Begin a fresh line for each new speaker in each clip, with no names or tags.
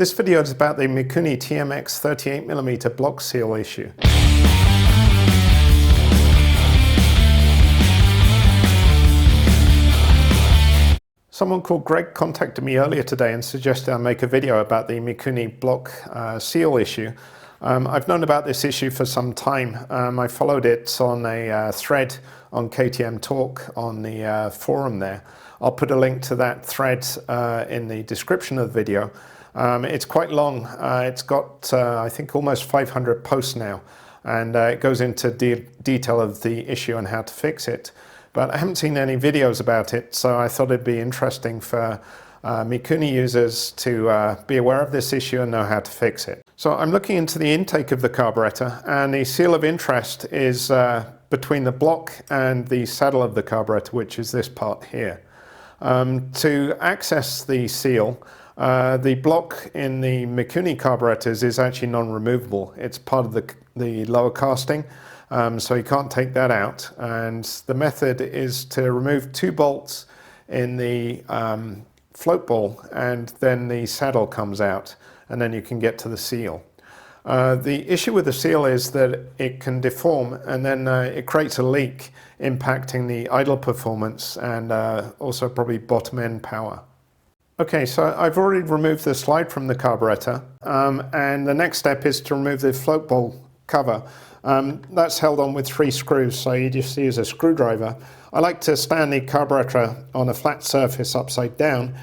This video is about the Mikuni TMX 38mm block seal issue. Someone called Greg contacted me earlier today and suggested I make a video about the Mikuni block seal issue. I've known about this issue for some time. I followed it on a thread on KTM Talk on the forum there. I'll put a link to that thread in the description of the video. It's quite long. It's got, I think, almost 500 posts now, and it goes into detail of the issue and how to fix it. But I haven't seen any videos about it, so I thought it'd be interesting for Mikuni users to be aware of this issue and know how to fix it. So I'm looking into the intake of the carburetor, and the seal of interest is between the block and the saddle of the carburetor, which is this part here. To access the seal, the block in the Mikuni carburetors is actually non-removable. It's part of the lower casting, so you can't take that out. And the method is to remove 2 bolts in the float ball, and then the saddle comes out, and then you can get to the seal. The issue with the seal is that it can deform, and then it creates a leak, impacting the idle performance and also probably bottom end power. Okay, so I've already removed the slide from the carburetor, and the next step is to remove the float ball cover. That's held on with 3 screws, so you just use a screwdriver. I like to stand the carburetor on a flat surface upside down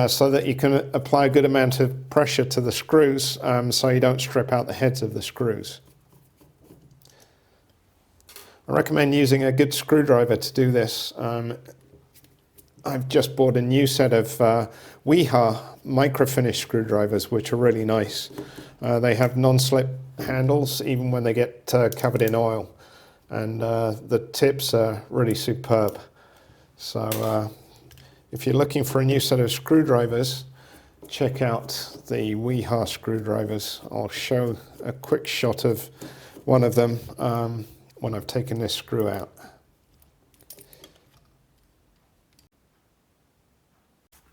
so that you can apply a good amount of pressure to the screws so you don't strip out the heads of the screws. I recommend using a good screwdriver to do this. I've just bought a new set of Keihin microfinish screwdrivers, which are really nice. They have non-slip handles even when they get covered in oil, and the tips are really superb. So if you're looking for a new set of screwdrivers, check out the Keihin screwdrivers. I'll show a quick shot of one of them when I've taken this screw out.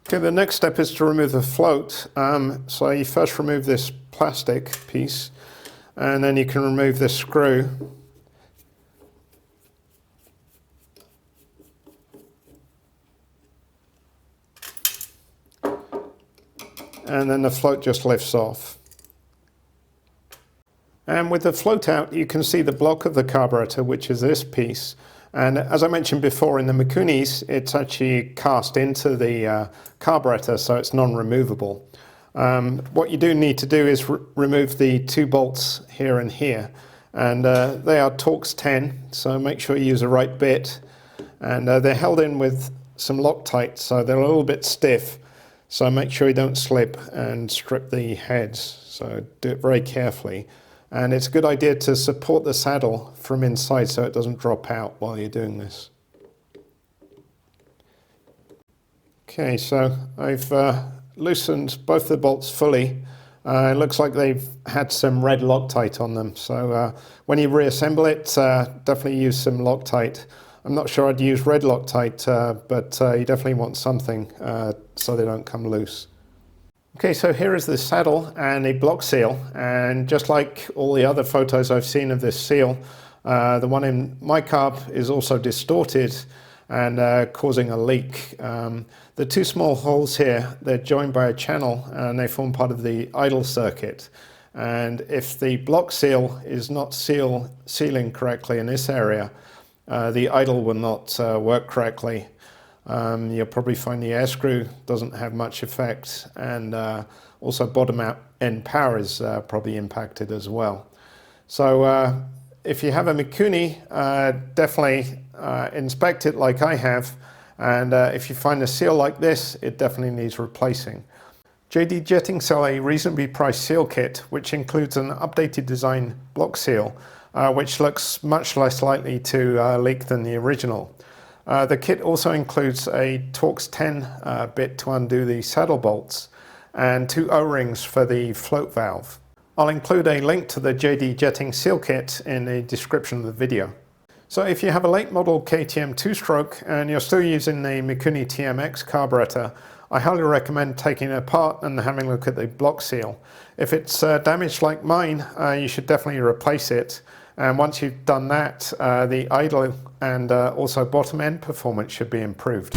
Okay, the next step is to remove the float. So you first remove this plastic piece, and then you can remove this screw. And then the float just lifts off. And with the float out, you can see the block of the carburetor, which is this piece. And as I mentioned before, in the Mikunis, it's actually cast into the carburetor, so it's non-removable. What you do need to do is remove the 2 bolts here and here. And they are Torx 10, so make sure you use the right bit. And they're held in with some Loctite, so they're a little bit stiff. So make sure you don't slip and strip the heads. So do it very carefully. And it's a good idea to support the saddle from inside so it doesn't drop out while you're doing this. Okay, so I've loosened both the bolts fully. It looks like they've had some red Loctite on them. So when you reassemble it, definitely use some Loctite. I'm not sure I'd use red Loctite, but you definitely want something so they don't come loose. Okay, so here is the saddle and a block seal, and just like all the other photos I've seen of this seal, the one in my carb is also distorted and causing a leak. The 2 small holes here, they're joined by a channel and they form part of the idle circuit. And if the block seal is not sealing correctly in this area, the idle will not work correctly. You'll probably find the air screw doesn't have much effect, and also bottom end power is probably impacted as well. So if you have a Mikuni, definitely inspect it like I have, and if you find a seal like this, it definitely needs replacing. JD Jetting sell a reasonably priced seal kit, which includes an updated design block seal, which looks much less likely to leak than the original. The kit also includes a Torx 10 bit to undo the saddle bolts and 2 O-rings for the float valve. I'll include a link to the JD Jetting seal kit in the description of the video. So if you have a late model KTM 2-stroke and you're still using the Mikuni TMX carburetor, I highly recommend taking it apart and having a look at the block seal. If it's damaged like mine, you should definitely replace it. And once you've done that, the idle and also bottom end performance should be improved.